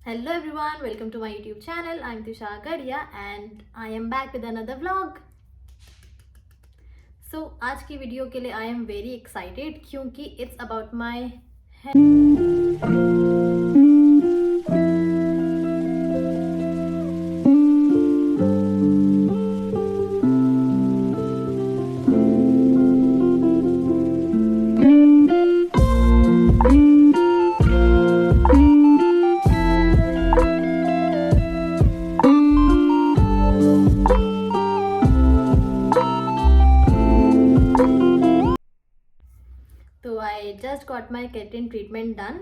Hello everyone, welcome to my YouTube channel. I'm Tisha Garia and I am back with another vlog. So आज की video के लिए I am very excited क्योंकि it's about my तो I just got my keratin treatment done.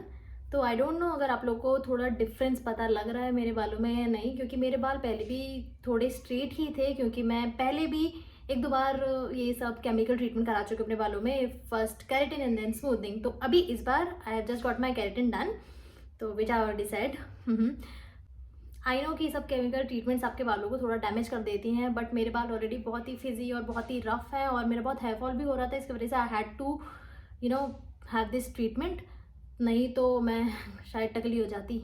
तो I don't no अगर आप लोग को थोड़ा डिफरेंस पता लग रहा है मेरे बालों में या नहीं, क्योंकि मेरे बाल पहले भी थोड़े स्ट्रेट ही थे, क्योंकि मैं पहले भी एक दो बार ये सब केमिकल ट्रीटमेंट करा चुकी हूँ अपने बालों में, first keratin and then smoothening. तो अभी इस बार I have just got my keratin done, तो which I already said. I know कि सब केमिकल ट्रीटमेंट्स आपके बालों को थोड़ा डैमेज कर देती हैं, बट मेरे बाल ऑलरेडी बहुत ही फिजी और बहुत ही रफ है और मेरा बहुत हेयर फॉल भी हो रहा था, इसकी वजह से I had to have this treatment, नहीं तो मैं शायद टकली हो जाती।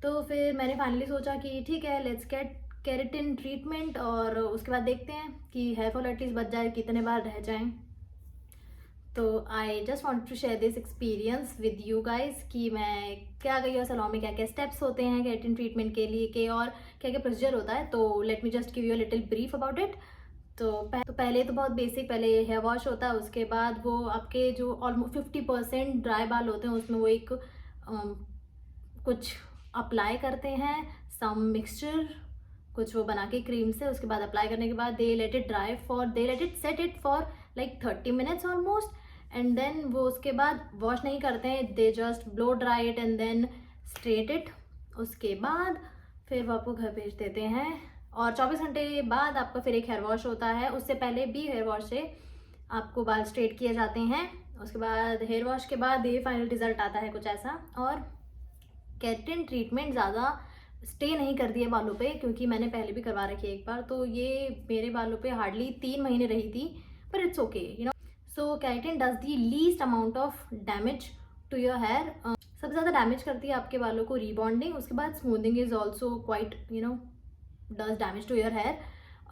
तो फिर मैंने फाइनली सोचा कि ठीक है, लेट्स गेट केराटिन ट्रीटमेंट और उसके बाद देखते हैं कि हेयर फॉल एटलीस्ट बच जाए, कितने बार रह जाएं। तो I just want to share this experience with you guys कि मैं क्या गई और सैलून में क्या क्या स्टेप्स होते हैं केराटिन ट्रीटमेंट के लिए के और क्या क्या प्रोसीजर होता है। तो let me just give you a little brief about it. तो पहले तो बहुत बेसिक, पहले हेयर वॉश होता है, उसके बाद वो आपके जो ऑलमोस्ट 50% ड्राई बाल होते हैं उसमें वो एक कुछ अप्लाई करते हैं, सम मिक्सचर कुछ वो बना के क्रीम से, उसके बाद अप्लाई करने के बाद they let it set it for like 30 minutes almost, and then वो उसके बाद वॉश नहीं करते हैं, they just blow dry it and then straight it. उसके बाद फिर वो आपको घर भेज देते हैं और 24 घंटे बाद आपका फिर एक हेयर वॉश होता है। उससे पहले भी हेयर वॉश से आपको बाल स्ट्रेट किए जाते हैं। उसके बाद हेयर वॉश के बाद ये फाइनल रिजल्ट आता है कुछ ऐसा। और केराटिन ट्रीटमेंट ज़्यादा स्टे नहीं करती है बालों पे, क्योंकि मैंने पहले भी करवा रखी है एक बार, तो ये मेरे बालों पे हार्डली 3 महीने रही थी, पर it's okay you know. So keratin does the least amount of damage to your hair. सबसे ज़्यादा डैमेज करती है आपके बालों को रीबॉन्डिंग, उसके बाद smoothing is also quite does damage to your hair.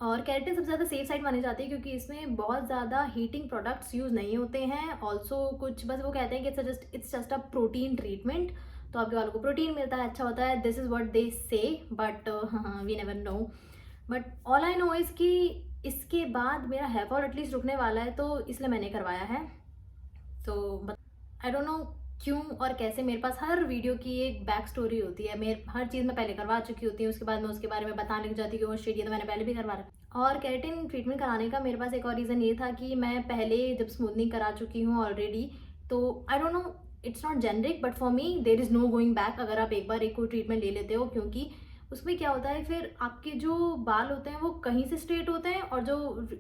और केराटिन सबसे ज़्यादा सेफ साइड मानी जाती है क्योंकि इसमें बहुत ज़्यादा हीटिंग प्रोडक्ट्स यूज़ नहीं होते हैं। ऑल्सो कुछ बस वो कहते हैं कि it's just a protein treatment, तो आपके बालों को प्रोटीन मिलता है, अच्छा होता है, this is what they say, but we never know. But all I know is कि इसके बाद मेरा हेयर फॉल एटलीस्ट रुकने वाला है, तो इसलिए मैंने करवाया है। तो आई डोंट नो क्यों और कैसे, मेरे पास हर वीडियो की एक बैक स्टोरी होती है। मेरे हर चीज़ मैं पहले करवा चुकी होती हूँ, उसके बाद मैं उसके बारे में बताने लग जाती हूँ, शिट ये तो मैंने पहले भी करवा रखा। और केराटिन ट्रीटमेंट कराने का मेरे पास एक और रीज़न ये था कि मैं पहले जब स्मूथनिंग करा चुकी हूँ ऑलरेडी, तो I don't know, it's not generic but for me there is no going back अगर आप एक बार एक कोई ट्रीटमेंट ले लेते हो, क्योंकि उसमें क्या होता है फिर आपके जो बाल होते हैं वो कहीं से स्ट्रेट होते हैं और जो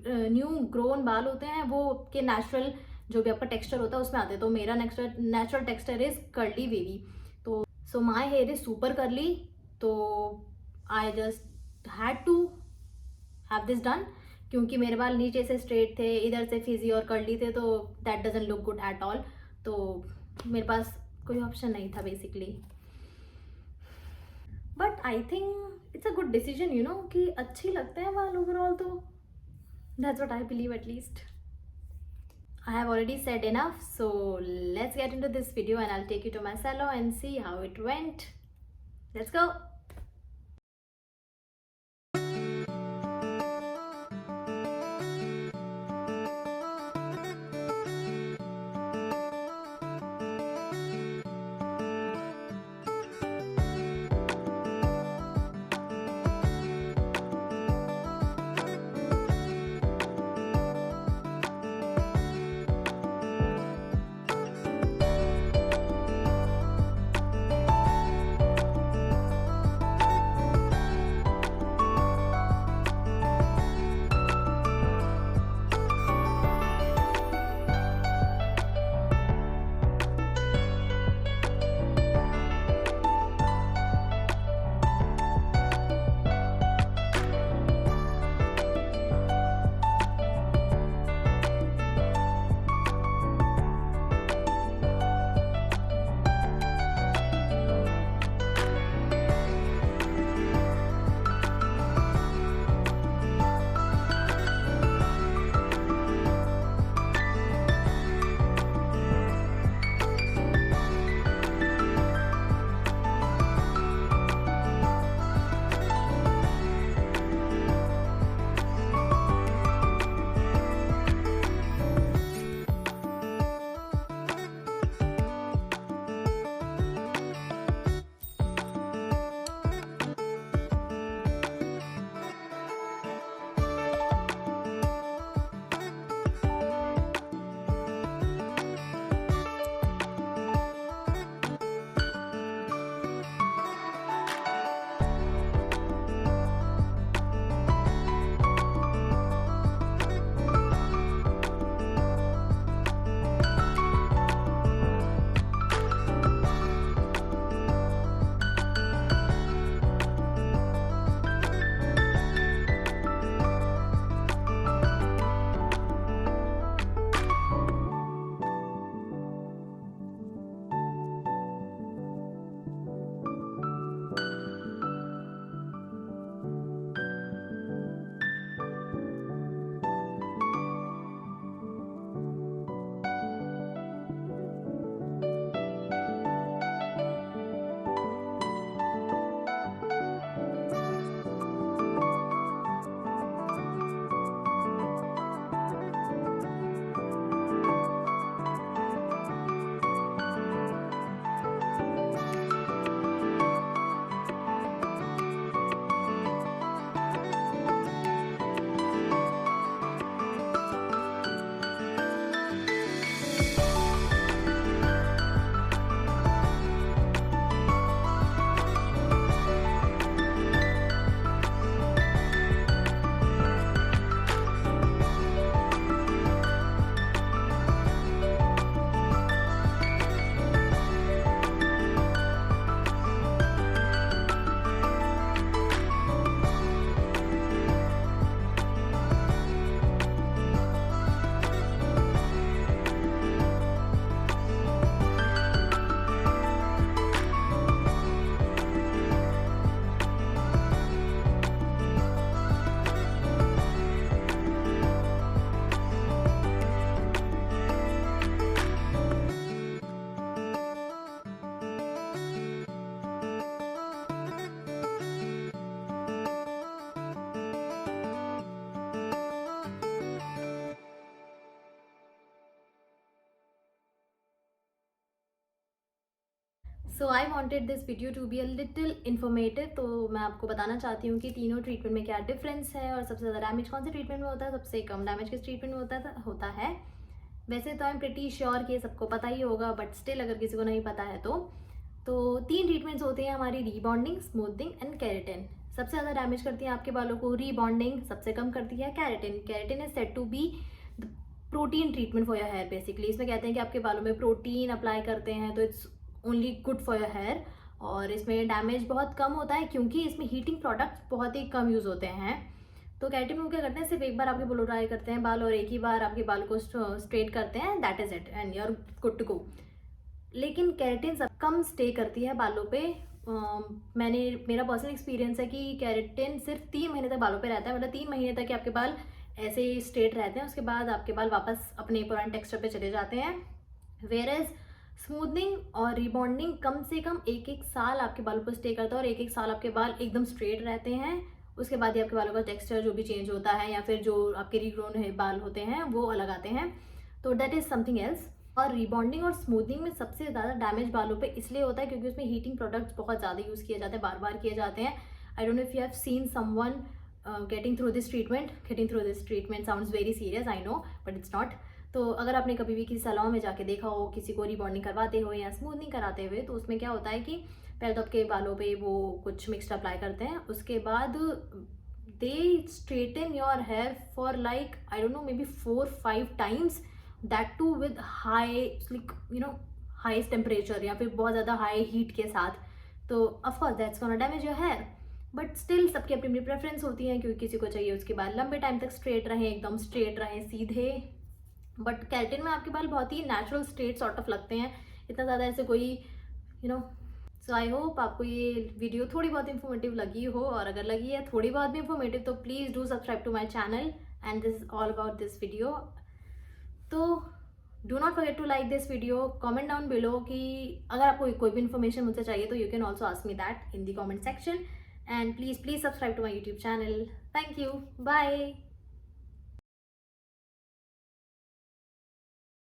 न्यू ग्रोन बाल होते हैं वो के नेचुरल जो भी आपका टेक्सचर होता है उसमें आते हैं। तो मेरा natural texture is curly wavy, तो so my hair is super curly, तो I just had to have this done, क्योंकि मेरे बाल नीचे से स्ट्रेट थे, इधर से फिजी और कर्ली थे, तो that doesn't look good at all. तो मेरे पास कोई ऑप्शन नहीं था basically, but I think it's a good decision you know, कि अच्छे लगते हैं बाल ओवरऑल, तो that's what I believe at least. I have already said enough, so let's get into this video and I'll take you to my salon and see how it went. Let's go. So I wanted this video to be a little informative. तो मैं आपको बताना चाहती हूँ कि तीनों treatment में क्या डिफरेंस है और सबसे ज़्यादा डैमेज कौन से ट्रीटमेंट में होता है, सबसे कम डैमेज किस ट्रीटमेंट में होता है। वैसे तो आई एम प्रिटी श्योर कि सबको पता ही होगा, बट स्टिल अगर किसी को नहीं पता है तो 3 ट्रीटमेंट्स होते हैं हमारी, रीबॉन्डिंग, स्मूथनिंग एंड केराटिन। सबसे ज़्यादा डैमेज करती है आपके बालों को रीबॉन्डिंग, सबसे कम करती है keratin. Keratin is said to be protein treatment for your hair. Basically इसमें कहते हैं कि आपके बालों में प्रोटीन अप्लाई करते हैं तो it's only good for your hair, और इसमें डैमेज बहुत कम होता है क्योंकि इसमें हीटिंग प्रोडक्ट्स बहुत ही कम यूज़ होते हैं। तो केराटिन में क्या करते हैं, सिर्फ एक बार आपके ब्लो ड्राई करते हैं बाल और एक ही बार आपके बाल को स्ट्रेट करते हैं, that is it and you are good to go. लेकिन केराटिन सब कम स्टे करती है बालों पे। मेरा पर्सनल एक्सपीरियंस है कि केराटिन सिर्फ 3 महीने तक बालों पे रहता है, मतलब 3 महीने तक आपके बाल ऐसे ही स्ट्रेट रहते हैं, उसके बाद आपके बाल वापस अपने पुराने टेक्सचर पे चले जाते हैं। वेयरएज स्मूथनिंग और रिबॉन्डिंग कम से कम 1-1 साल आपके बालों पर स्टे करता है, और 1-1 साल आपके बाल एकदम स्ट्रेट रहते हैं। उसके बाद ही आपके बालों का टेक्सचर जो भी चेंज होता है या फिर जो आपके रीग्रोन बाल होते हैं वो अलग आते हैं, तो दैट इज समथिंग एल्स। और रिबॉन्डिंग और स्मूथनिंग में सबसे ज़्यादा डैमेज बालों पे इसलिए होता है क्योंकि उसमें हीटिंग प्रोडक्ट्स बहुत ज़्यादा यूज़ किए जाते हैं, बार बार किए जाते हैं। आई don't know if you have seen someone getting through this treatment sounds very serious, I know, but it's not. तो अगर आपने कभी भी किसी सैलून में जाके देखा हो किसी को रिबॉन्डिंग करवाते हो या स्मूथनिंग कराते हुए, तो उसमें क्या होता है कि पहले तो आपके बालों पे वो कुछ मिक्सड अप्लाई करते हैं, उसके बाद they straighten your hair for like I don't know maybe 4-5 times, that too with high highest temperature या फिर बहुत ज़्यादा हाई हीट के साथ। तो of course that's gonna damage your hair, but still सबकी अपनी अपनी प्रेफरेंस होती है, क्योंकि किसी को चाहिए उसके बाल लंबे टाइम तक स्ट्रेट रहें, एकदम स्ट्रेट रहें, सीधे। बट केराटिन में आपके बाल बहुत ही नेचुरल स्ट्रेट सॉर्ट ऑफ लगते हैं, इतना ज़्यादा ऐसे कोई सो आई होप आपको ये वीडियो थोड़ी बहुत इन्फॉर्मेटिव लगी हो, और अगर लगी है थोड़ी बहुत भी इन्फॉर्मेटिव तो please do subscribe to my channel, and this is all about this video. तो do not forget to like this video, comment down below कि अगर आपको कोई भी इन्फॉर्मेशन मुझसे चाहिए तो you can also ask me that in the comment section, and please subscribe to my YouTube channel. Thank you, bye.